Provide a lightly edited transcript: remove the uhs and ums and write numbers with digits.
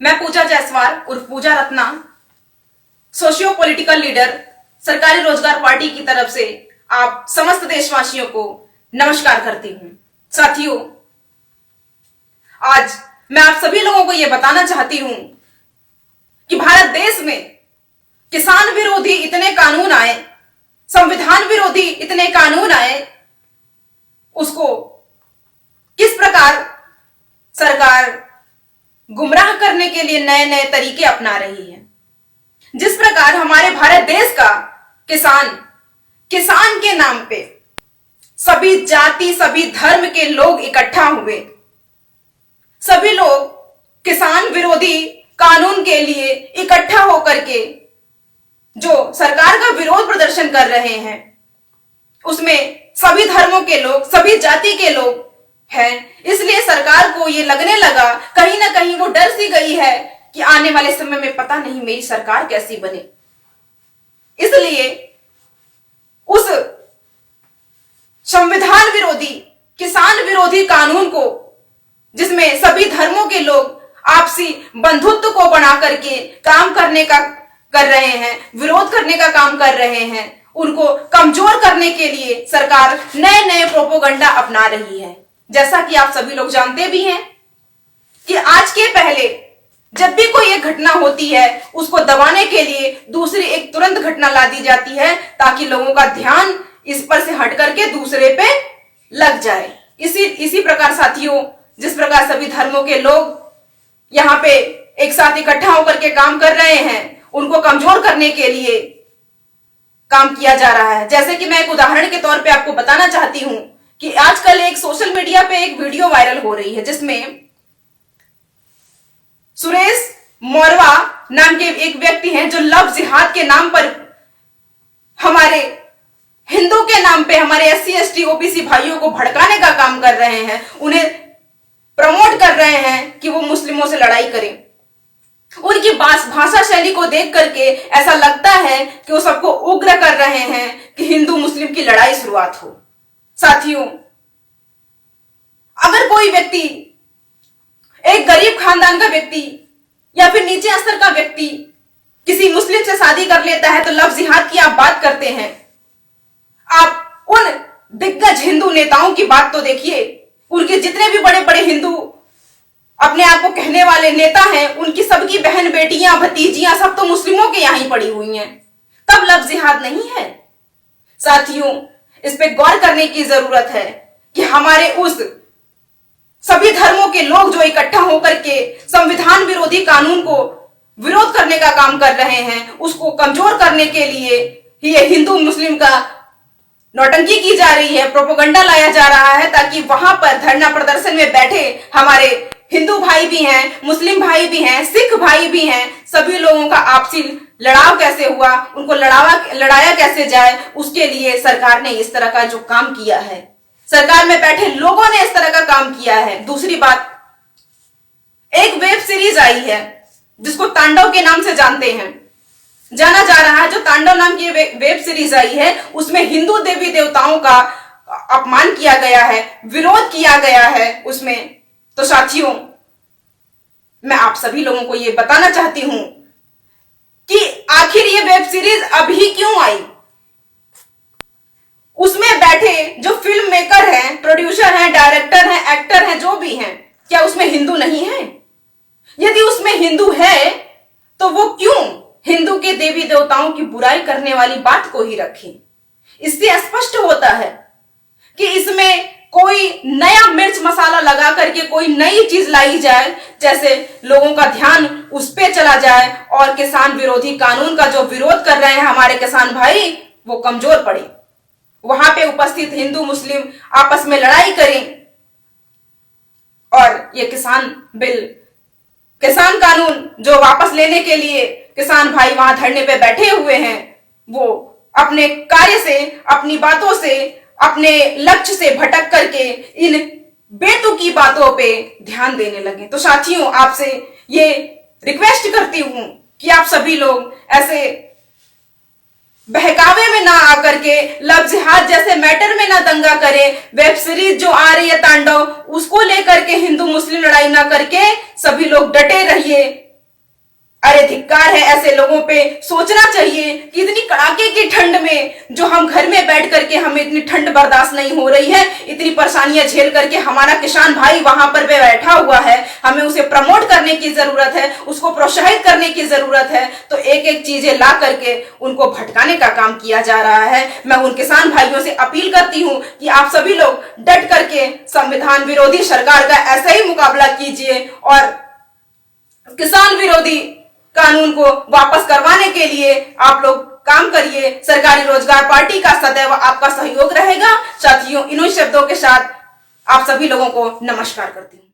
मैं पूजा जायसवाल उर्फ पूजा Ratna, socio political leader, सरकारी रोजगार पार्टी की तरफ से आप समस्त देशवासियों को नमस्कार करती हूं। साथियों, आज मैं आप सभी लोगों को यह बताना चाहती हूं कि भारत देश में किसान विरोधी इतने कानून आए, संविधान विरोधी इतने कानून आए, उसको किस प्रकार सरकार गुमराह करने के लिए नए नए तरीके अपना रही है। जिस प्रकार हमारे भारत देश का किसान के नाम पे सभी जाति, सभी धर्म के लोग इकट्ठा हुए, सभी लोग किसान विरोधी कानून के लिए इकट्ठा होकर के जो सरकार का विरोध प्रदर्शन कर रहे हैं, उसमें सभी धर्मों के लोग, सभी जाति के लोग हैं। इसलिए सरकार को ये लगने लगा, कहीं ना कहीं वो डर सी गई है कि आने वाले समय में पता नहीं मेरी सरकार कैसी बने। इसलिए उस संविधान विरोधी, किसान विरोधी कानून को, जिसमें सभी धर्मों के लोग आपसी बंधुत्व को बना करके काम करने का कर रहे हैं, विरोध करने का काम कर रहे हैं, उनको कमजोर करने के लिए सरकार नए नए प्रोपोगंडा अपना रही है। जैसा कि आप सभी लोग जानते भी हैं कि आज के पहले जब भी कोई एक घटना होती है, उसको दबाने के लिए दूसरी एक तुरंत घटना ला दी जाती है, ताकि लोगों का ध्यान इस पर से हट करके दूसरे पे लग जाए। इसी प्रकार साथियों, जिस प्रकार सभी धर्मों के लोग यहाँ पे एक साथ इकट्ठा होकर के काम कर रहे हैं, उनको कमजोर करने के लिए काम किया जा रहा है। जैसे कि मैं एक उदाहरण के तौर पे आपको बताना चाहती हूं कि आजकल एक सोशल मीडिया पे एक वीडियो वायरल हो रही है, जिसमें सुरेश मोरवा नाम के एक व्यक्ति हैं जो लव जिहाद के नाम पर हमारे हिंदू के नाम पे हमारे SC ST OBC भाइयों को भड़काने का काम कर रहे हैं, उन्हें प्रमोट कर रहे हैं कि वो मुस्लिमों से लड़ाई करें। उनकी भाषा शैली को देख करके ऐसा लगता है कि वो सबको उग्र कर रहे हैं कि हिंदू मुस्लिम की लड़ाई शुरुआत हो। साथियों, अगर कोई व्यक्ति, एक गरीब खानदान का व्यक्ति या फिर नीचे स्तर का व्यक्ति किसी मुस्लिम से शादी कर लेता है, तो लव जिहाद की आप बात करते हैं। आप उन दिग्गज हिंदू नेताओं की बात तो देखिए, उनके जितने भी बड़े बड़े हिंदू अपने आप को कहने वाले नेता हैं, उनकी सबकी बहन, बेटियां, भतीजियां सब तो मुस्लिमों के यहां ही पड़ी हुई हैं। तब लव जिहाद नहीं है। साथियों, इस पे गौर करने की जरूरत है कि हमारे उस सभी धर्मों के लोग जो इकट्ठा होकर के संविधान विरोधी कानून को विरोध करने का काम कर रहे हैं, उसको कमजोर करने के लिए ये हिंदू मुस्लिम का नौटंकी की जा रही है, प्रोपोगंडा लाया जा रहा है, ताकि वहां पर धरना प्रदर्शन में बैठे हमारे हिंदू भाई भी हैं, मुस्लिम भाई भी हैं, सिख भाई भी हैं, सभी लोगों का आपसी लड़ाव कैसे हुआ, उनको लड़ाया कैसे जाए, उसके लिए सरकार ने इस तरह का जो काम किया है, सरकार में बैठे लोगों ने इस तरह का काम किया है। दूसरी बात, एक वेब सीरीज आई है जिसको तांडव के नाम से जाना जा रहा है। जो तांडव नाम की वेब सीरीज आई है, उसमें हिंदू देवी देवताओं का अपमान किया गया है, विरोध किया गया है उसमें। तो साथियों, मैं आप सभी लोगों को यह बताना चाहती हूं कि आखिर ये वेब सीरीज अभी क्यों आई। उसमें बैठे जो फिल्म मेकर हैं, प्रोड्यूसर हैं, डायरेक्टर हैं, एक्टर हैं, जो भी हैं, क्या उसमें हिंदू नहीं है? यदि उसमें हिंदू है तो वो क्यों हिंदू के देवी देवताओं की बुराई करने वाली बात को ही रखें? इससे स्पष्ट होता है कि इसमें कोई नया मिर्च मसाला लगा करके कोई नई चीज लाई जाए, जैसे लोगों का ध्यान उस पे चला जाए और किसान विरोधी कानून का जो विरोध कर रहे हैं हमारे किसान भाई, वो कमजोर पड़े। वहां पे उपस्थित हिंदू मुस्लिम आपस में लड़ाई करें और ये किसान कानून जो वापस लेने के लिए किसान भाई वहां धरने पे बैठे हुए हैं, वो अपने कार्य से, अपनी बातों से, अपने लक्ष्य से भटक करके इन बेतुकी बातों पे ध्यान देने लगे। तो साथियों, आपसे ये रिक्वेस्ट करती हूं कि आप सभी लोग ऐसे बहकावे में ना आकर के, लव जिहाद जैसे मैटर में ना दंगा करें। वेब सीरीज जो आ रही है तांडव, उसको लेकर के हिंदू मुस्लिम लड़ाई ना करके सभी लोग डटे रहिए, अरे धिक्कार है ऐसे लोगों पे। सोचना चाहिए कि इतनी कड़ाके की ठंड में जो हम घर में बैठ करके हमें इतनी ठंड बर्दाश्त नहीं हो रही है, इतनी परेशानियां झेल करके हमारा किसान भाई वहां पर बैठा हुआ है, हमें उसे प्रमोट करने की जरूरत है, उसको प्रोत्साहित करने की जरूरत है। तो एक एक चीजें ला करके उनको भटकाने का काम किया जा रहा है। मैं उन किसान भाइयों से अपील करती हूं कि आप सभी लोग डट करके संविधान विरोधी सरकार का ऐसा ही मुकाबला कीजिए और किसान विरोधी कानून को वापस करवाने के लिए आप लोग काम करिए। सरकारी रोजगार पार्टी का सदैव आपका सहयोग रहेगा। साथियों, इन शब्दों के साथ आप सभी लोगों को नमस्कार करती हूँ।